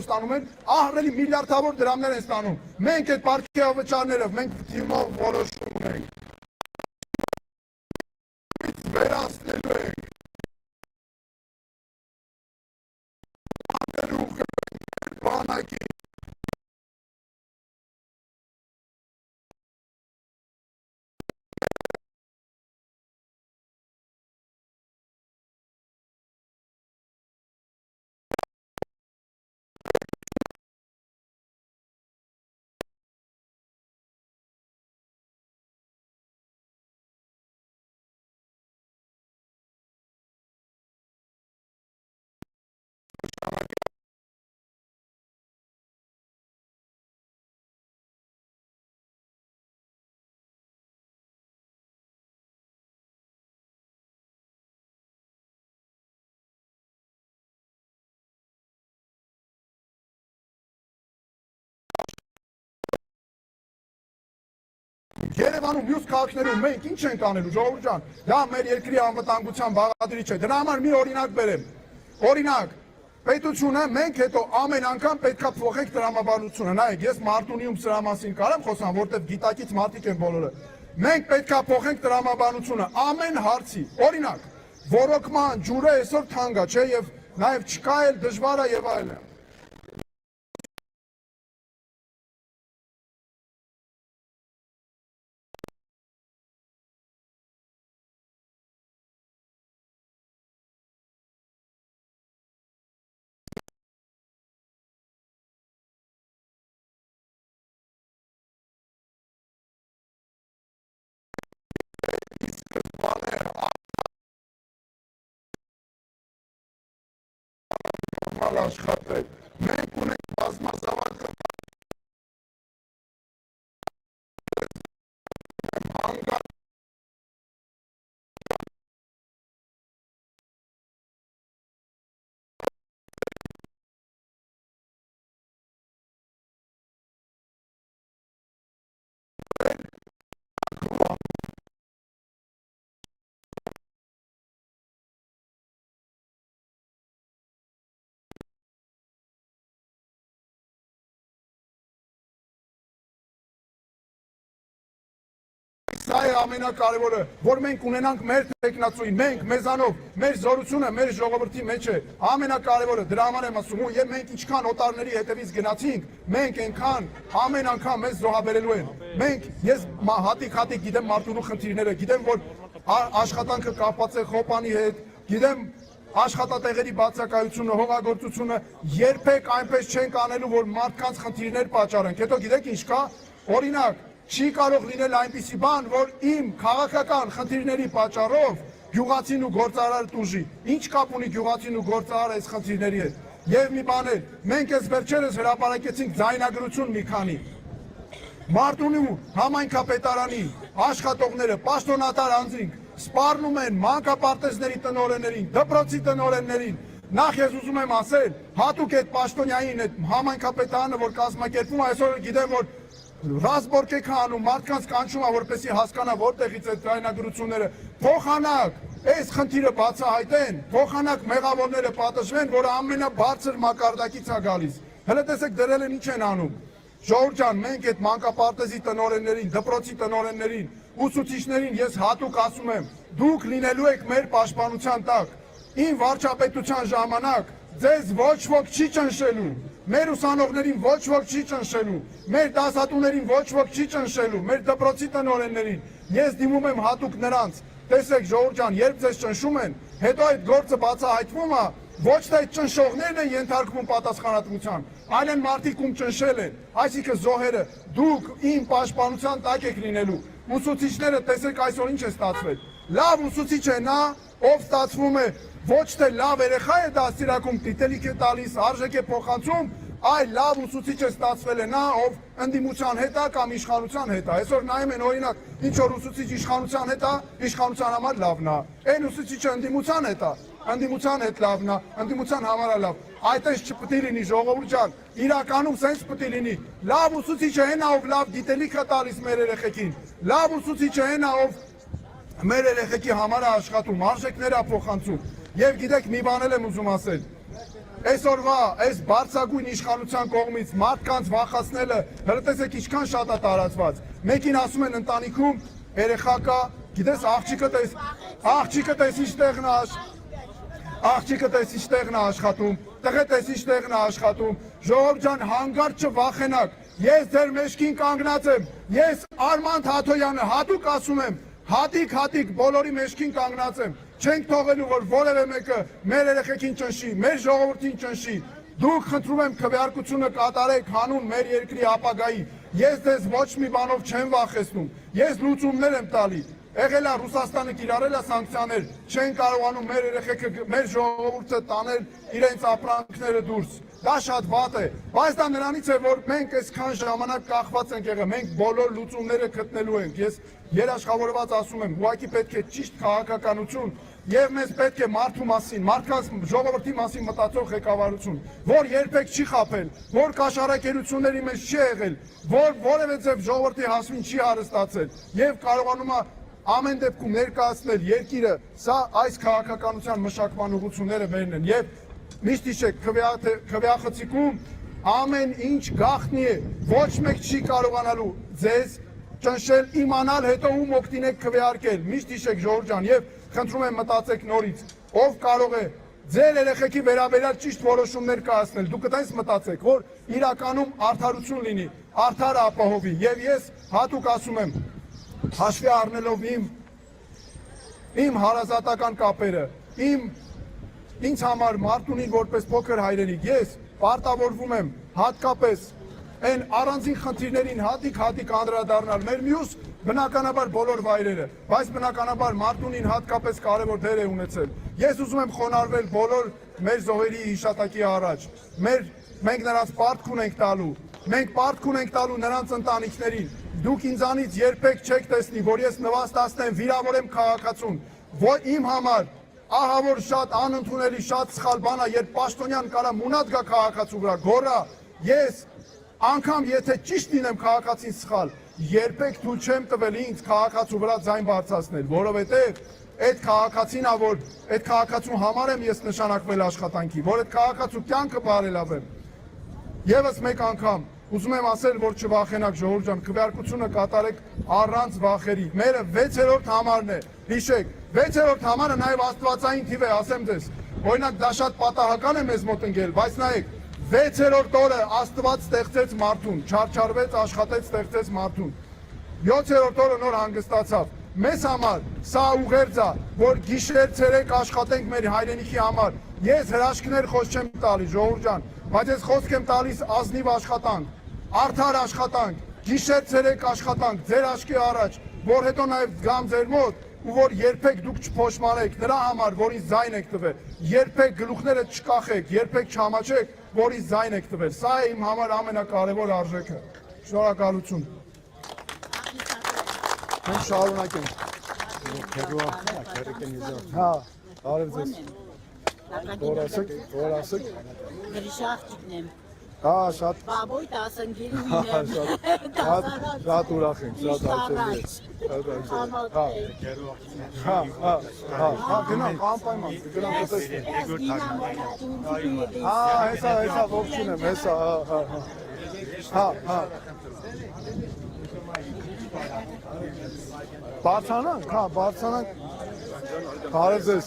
ստանում են, ահռելի միլիարդավոր դրամներ են ստանում։ Մենք այդ պարգևավճարները մենք թիմով որոշում ունենք։ Վերացնելու ենք։ Բանակի Երևանում մյուս քաղաքներում մենք ինչ ենք անելու, ժողովուրդ ջան, դա մեր երկրի անվտանգության բաղադրիչ է։ Դրա համար մի օրինակ բերեմ։ Օրինակ, պետությունը մենք հետո ամեն անգամ պետքա փոխենք տրամաբանությունը։ Նայեք, ես Մարտունիում սրա մասին կարամ խոսամ, որտեղ գիտակից մարդիկ են բոլորը։ Մենք պետքա փոխենք տրամաբանությունը ամեն հարցի։ Օրինակ, ոռոգման ջուրը այսօր թանկ է, չէ, եւ նաեւ չկա էլ դժվար է եւ այլն։ Աշխատել։ Մենք ունենք բազմազավակ Սա է ամենակարևորը, որ մենք ունենանք մեր տեխնացուին, մենք մեզանով, մեր զորությունը մեր ժողովրդի մեջ է, ամենակարևորը, դրա համար եմ ասում, ու եւ մենք ինչքան օտարների հետևից գնացինք, մենք այնքան ամեն անգամ մեզ զոհաբերելու են։ Մենք ես հատիկ գիտեմ Մարտունու խնդիրները, գիտեմ որ աշխատանքը կապված է Խոպանի հետ, գիտեմ աշխատատեղերի բացակայությունը, հողագործությունը երբեք այնպես չենք անելու, որ մարդկանց խնդիրներ պատճառենք։ Հետո գիտեք ինչ կա, օրինակ չի կարող լինել այնպիսի բան, որ իմ քաղաքական խնդիրների պատճառով գյուղացին ու գործարարը տուժի։ Ինչ կապ ունի գյուղացին ու գործարարը այս խնդիրների հետ։ Եվ մի բան էլ, մենք այս վերջերս հրապարակեցինք ձայնագրություն մի քանի։ Մարտունու համայնքապետարանի աշխատողները, պաշտոնատար անձինք սպառնում են մանկապարտեզների տնօրեններին, դպրոցի տնօրեններին։ Նախ ես ուզում եմ ասել, հատուկ այդ պաշտոնյային, այդ համայնքապետարանը, որ կազմակերպում, այսօր գիտեմ, որ ռազմորք եք անում, մարդկանց կանչում է, որպեսզի հասկանա որտեղից այդ ձայնագրությունները, փոխանակ, այս խնդիրը բացահայտեն, փոխանակ մեղավորները պատժվեն, որը ամենաբարձր մակարդակից է գալիս։ Հələ տեսեք դրել են ինչ են անում։ Ժողովուրդ ջան, մենք այդ մանկապարտեզի տնօրեններին, դպրոցի տնօրեններին, ուսուցիչներին ես հատուկ ասում եմ, դուք լինելու եք մեր պաշտպանության տակ։ Իմ վարչապետության ժամանակ ձեզ ոչ ոք չի ճնշելու, մեր ուսանողներին ոչ ոք չի ճնշելու, մեր դասատուներին ոչ ոք չի ճնշելու, մեր դպրոցի տնօրեններին։ Ես դիմում եմ հատուկ նրանց, տեսեք ժողովուրդ ջան, երբ ձեզ ճնշում են, հետո այդ գործը բացահայտվում է, ոչ թե այդ ճնշողներն են ենթարկվում պատասխանատվության, այլ են մարդիկ ում ճնշել են, այսինքն զոհերը, դուք իմ պաշտպանության տակ եք լինելու։ Ուսուցիչները տեսեք այսօր ինչ է ստացվել։ Լավ ուսուցիչ է նա, ով ստացվում է ոչ թե լավ երեխա է դաստիարակում, դիտելիք է տալիս, արժեք է փոխանցում, այլ լավ ուսուցիչ է ստացվել է նա, ով ընդդիմության հետ է կամ իշխանության հետ է։ Այսօր նայում են օրինակ, ինչ որ ուսուցիչ իշխանության հետ է, իշխանության համար լավն է։ Այն ուսուցիչը ընդդիմության հետ է, ընդդիմության հետ լավն է, ընդդիմության համար է լավ։ Այդպես չպետք է լինի, ժողովուրդ ջան, իրականում սենց պետք է լինի։ Լավ ուսուցիչը այն է, ով լավ դիտելիք է տալիս մեր երեխեքին։ Լավ ուսուցիչը այն է, ով մեր երեխեքի համար է աշխատում, արժեքներ է փոխանցում։ Եվ գիտեք, մի բան էլ եմ ուզում ասել։ Այսօրվա այս բարձրագույն իշխանության կողմից մարդկանց վախացնելը հələ տեսեք ինչքան շատ է տարածված։ Մեկին ասում են ընտանիքում երեխա կա, գիտես աղջիկը տես ինչտեղն է աշխատում, տղե տես ինչտեղն է աշխատում, ժողովուրդ ջան հանգարտ չվախենաք, ես ձեր մեջքին կանգնած եմ, ես Արման Թաթոյանը հատուկ ասում եմ, հատիկ բոլորի մեջքին կանգնած եմ, չենք թողելու որ որևէ մեկը մեր երեխեքին ճնշի, մեր ժողովրդին ճնշի, դուք խնդրում եմ քվեարկությունը կատարեք հանուն մեր երկրի ապագայի, ես ձեզ ոչ մի բանով չեմ վախեցնում, ես լուծումներ եմ տալի, եղել է Ռուսաստանը կիրառել է սանկցիաներ, չեն կարողանում մեր երեխեքը, մեր ժողովուրդը տանել իրենց ապրանքները դուրս, դա շատ վատ է, բայց դա նրանից է, որ մենք այսքան ժամանակ կախված ենք եղել, մենք բոլոր լուծումները գտնելու ենք, ես երաշխավորված ասում եմ, ուղղակի պետք է ճիշտ քաղաքականություն եւ մեզ պետք է մարդու մասին, մարդկանց ժողովրդի մասին մտածող ղեկավարություն, որ երբեք չի խաբել, որ կաշառակերությունների մեջ չի եղել, որ որևէ ձև ժողովրդի հասմին չի հարստացել եւ կարողանում է ամեն դեպքում ներկայացնել երկիրը, սա այս քաղաքականության մշակման ուղղությունները մերն են եւ միշտ հիշեք քվեախցիկում ամեն ինչ գաղտնի է, ոչ մեկ չի կարողանալու ձեզ ճնշել, իմանալ հետո ում օգտին եք քվեարկել, միշտ հիշեք ժողովուրդ ջան եւ խնդրում եմ մտածեք նորից, ով կարող է ձեր երեխեքի վերաբերյալ ճիշտ որոշումներ կայացնել, դուք այդպես մտածեք, որ իրականում արդարություն լինի, արդար ապահովի եւ ես հատուկ ասում եմ հաշվի առնելով իմ հարազատական կապերը, ինձ համար Մարտունին որպես փոքր հայրենիք, ես պարտավորվում եմ հատկապես այն առանձին խնդիրներին հատիկ անդրադառնալ մեր մյուս բնականաբար բոլոր վայրերը, բայց բնականաբար Մարտունին հատկապես կարևոր դեր է ունեցել։ Ես ուզում եմ խոնարհվել բոլոր մեր զոհերի հիշատակի առաջ։ Մենք նրանց պարտք ունենք տալու, մենք պարտք ունենք տալու նրանց ընտանիքներին։ Դուք ինձանից երբեք չեք տեսնի, որ ես նվաստացնեմ, վիրավորեմ քաղաքացուն, որ իմ համար ահա որ շատ անընդունելի, շատ սխալ բան է, երբ պաշտոնյան կարա մունած գա քաղաքացու վրա, գոռա, ես անգամ եթե ճիշտ լինեմ քաղաքացին սխալ, երբեք թույլ չեմ տվել ինձ քաղաքացու վրա ձայն բարձրացնել, որովհետև այդ քաղաքացին ա, որ այդ քաղաքացու համար եմ ես նշանակվել աշխատանքի, որ այդ քաղաքացու կյանքը բարելավեմ։ Եվս մեկ անգամ ուզում եմ ասել, որ չվախենաք ժողովուրդ ջան, քվեարկությունը կատարեք առանց վախերի։ Մերը 6-րդ համարն է։ Հիշեք, 6-րդ համարը նաև աստվածային թիվ է, ասեմ ձեզ։ Օրինակ դա շատ պատահական է մեզ մոտ ընկել, բայց նայեք, 6-րդ օրը Աստված ստեղծեց մարդուն, չարչարվեց, աշխատեց, ստեղծեց մարդուն։ 7-րդ օրը նոր հանգստացավ։ Մեզ համար սա ուղերձ է, որ գիշեր-ցերեկ աշխատենք մեր հայրենիքի համար։ Ես հրաշքներ խոսք չեմ տալի, ժողովուրդ ջան, բայց ես խոսք եմ տալիս ազնիվ աշխատանք, արդար աշխատանք, գիշեր-ցերեկ աշխատանք, ձեր աչքի առաջ, որ հետո նաև գամ ձեր մոտ ու որ երբեք դուք չփոշմանեք նրա համար, որից ձայն եք տվել, երբեք գլուխները չկախեք, երբեք չհամաչեք, որից ձայն եք տվել։ Սա է իմ համար ամենակարևոր արժեքը։ Շնորհակալություն։ Մենք շարունակենք։ Հա, արև ձեզ։ Որ ասեք։ Գրիշախջիկն եմ։ Հա, շատ։ Բաբոյ 15-ին շատ ուրախ ենք, շատ հա, գնանք անպայման, գնանք տեսնենք։ Հա, հեսա ողջուն եմ, հեսա, հա։ Բարձրանանք, բարև ձեզ։